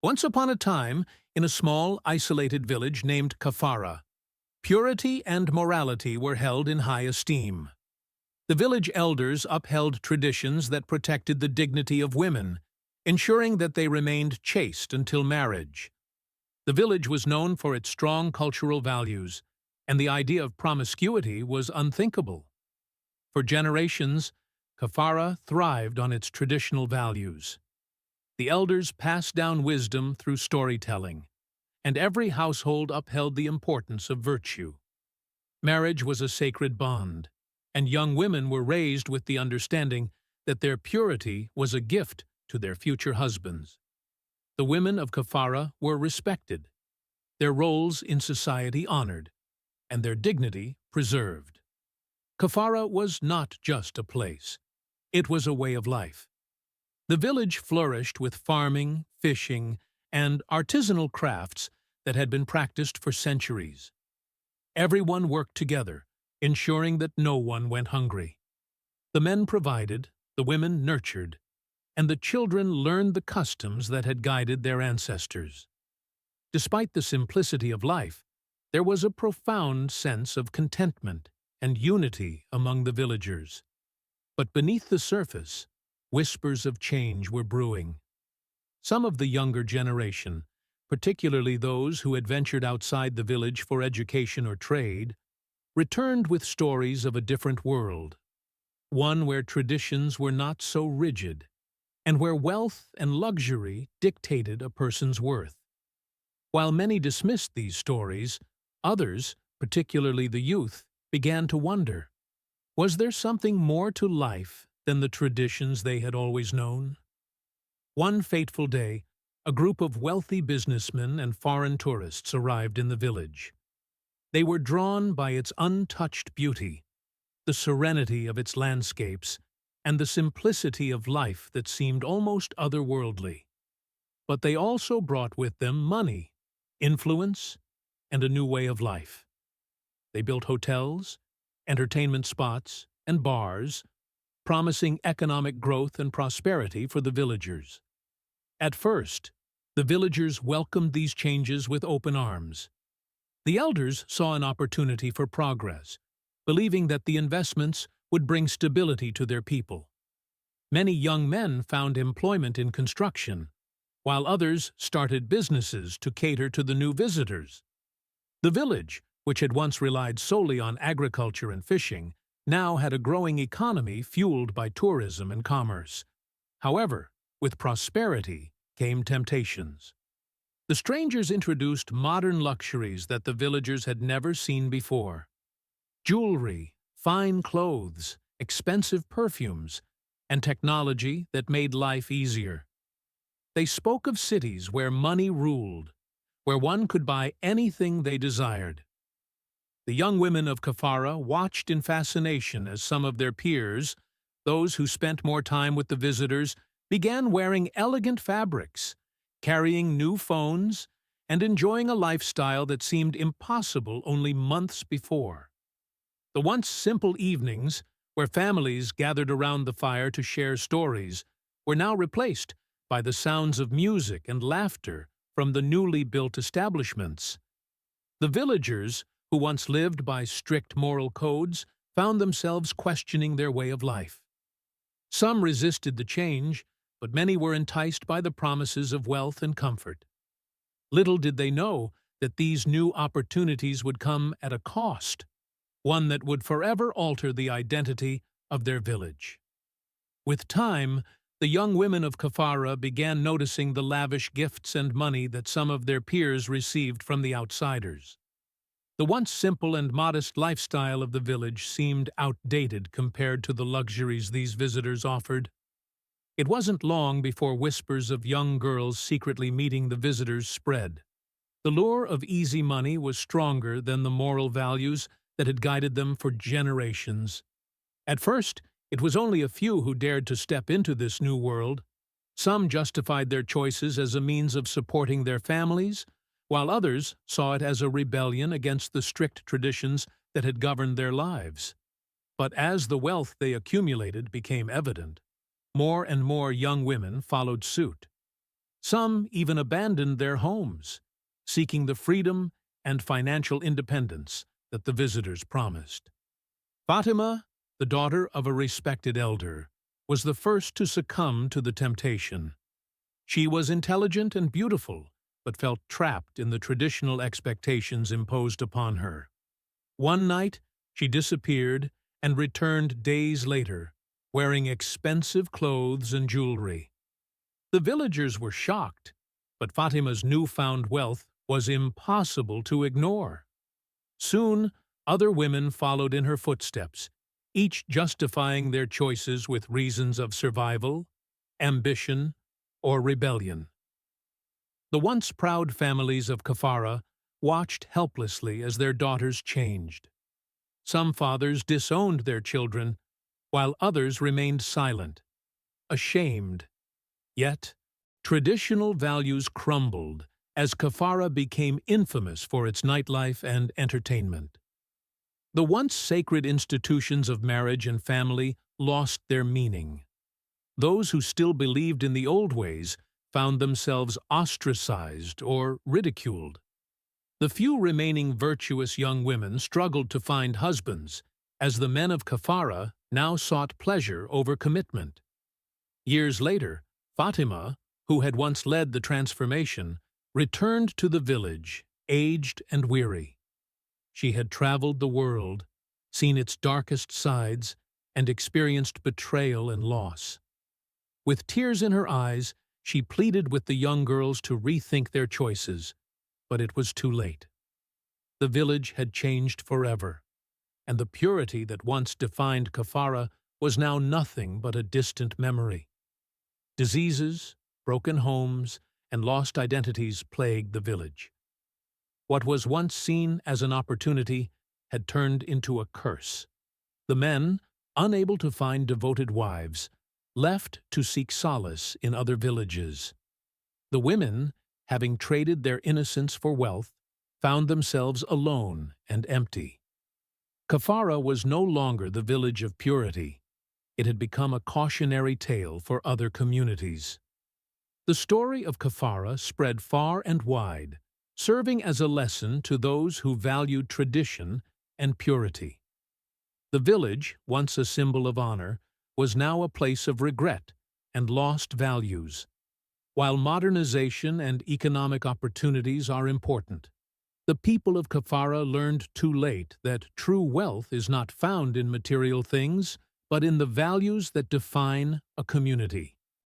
Once upon a time, in a small, isolated village named Kafara, purity and morality were held in high esteem. The village elders upheld traditions that protected the dignity of women, ensuring that they remained chaste until marriage. The village was known for its strong cultural values, and the idea of promiscuity was unthinkable. For generations, Kafara thrived on its traditional values. The elders passed down wisdom through storytelling, and every household upheld the importance of virtue. Marriage was a sacred bond, and young women were raised with the understanding that their purity was a gift to their future husbands. The women of Kafara were respected, their roles in society honored, and their dignity preserved. Kafara was not just a place. It was a way of life. The village flourished with farming, fishing, and artisanal crafts that had been practiced for centuries. Everyone worked together, ensuring that no one went hungry. The men provided, the women nurtured, and the children learned the customs that had guided their ancestors. Despite the simplicity of life, there was a profound sense of contentment and unity among the villagers. But beneath the surface, whispers of change were brewing. Some of the younger generation, particularly those who had ventured outside the village for education or trade, returned with stories of a different world, one where traditions were not so rigid, and where wealth and luxury dictated a person's worth. While many dismissed these stories, others, particularly the youth, began to wonder, was there something more to life than the traditions they had always known? One fateful day, a group of wealthy businessmen and foreign tourists arrived in the village. They were drawn by its untouched beauty, the serenity of its landscapes, and the simplicity of life that seemed almost otherworldly. But they also brought with them money, influence, and a new way of life. They built hotels, entertainment spots, and bars, promising economic growth and prosperity for the villagers. At first, the villagers welcomed these changes with open arms. The elders saw an opportunity for progress, believing that the investments would bring stability to their people. Many young men found employment in construction, while others started businesses to cater to the new visitors. The village, which had once relied solely on agriculture and fishing, now had a growing economy fueled by tourism and commerce. However, with prosperity came temptations. The strangers introduced modern luxuries that the villagers had never seen before. Jewelry, fine clothes, expensive perfumes, and technology that made life easier. They spoke of cities where money ruled, where one could buy anything they desired. The young women of Kafara watched in fascination as some of their peers, those who spent more time with the visitors, began wearing elegant fabrics, carrying new phones, and enjoying a lifestyle that seemed impossible only months before. The once simple evenings, where families gathered around the fire to share stories, were now replaced by the sounds of music and laughter from the newly built establishments. The villagers, who once lived by strict moral codes, found themselves questioning their way of life. Some resisted the change, but many were enticed by the promises of wealth and comfort. Little did they know that these new opportunities would come at a cost, one that would forever alter the identity of their village. With time, the young women of Kafara began noticing the lavish gifts and money that some of their peers received from the outsiders. The once simple and modest lifestyle of the village seemed outdated compared to the luxuries these visitors offered. It wasn't long before whispers of young girls secretly meeting the visitors spread. The lure of easy money was stronger than the moral values that had guided them for generations. At first, it was only a few who dared to step into this new world. Some justified their choices as a means of supporting their families, while others saw it as a rebellion against the strict traditions that had governed their lives. But as the wealth they accumulated became evident, more and more young women followed suit. Some even abandoned their homes, seeking the freedom and financial independence that the visitors promised. Fatima, the daughter of a respected elder, was the first to succumb to the temptation. She was intelligent and beautiful, but felt trapped in the traditional expectations imposed upon her. One night, she disappeared and returned days later, wearing expensive clothes and jewelry. The villagers were shocked, but Fatima's newfound wealth was impossible to ignore. Soon, other women followed in her footsteps, each justifying their choices with reasons of survival, ambition, or rebellion. The once proud families of Kafara watched helplessly as their daughters changed. Some fathers disowned their children, while others remained silent, ashamed. Yet, traditional values crumbled as Kafara became infamous for its nightlife and entertainment. The once sacred institutions of marriage and family lost their meaning. Those who still believed in the old ways found themselves ostracized or ridiculed. The few remaining virtuous young women struggled to find husbands, as the men of Kafara now sought pleasure over commitment. Years later, Fatima, who had once led the transformation, returned to the village, aged and weary. She had traveled the world, seen its darkest sides, and experienced betrayal and loss. With tears in her eyes, she pleaded with the young girls to rethink their choices, but it was too late. The village had changed forever, and the purity that once defined Kafara was now nothing but a distant memory. Diseases, broken homes, and lost identities plagued the village. What was once seen as an opportunity had turned into a curse. The men, unable to find devoted wives, left to seek solace in other villages. The women, having traded their innocence for wealth, found themselves alone and empty. Kafara was no longer the village of purity. It had become a cautionary tale for other communities. The story of Kafara spread far and wide, serving as a lesson to those who valued tradition and purity. The village, once a symbol of honor, was now a place of regret and lost values. While modernization and economic opportunities are important, the people of Kafara learned too late that true wealth is not found in material things, but in the values that define a community.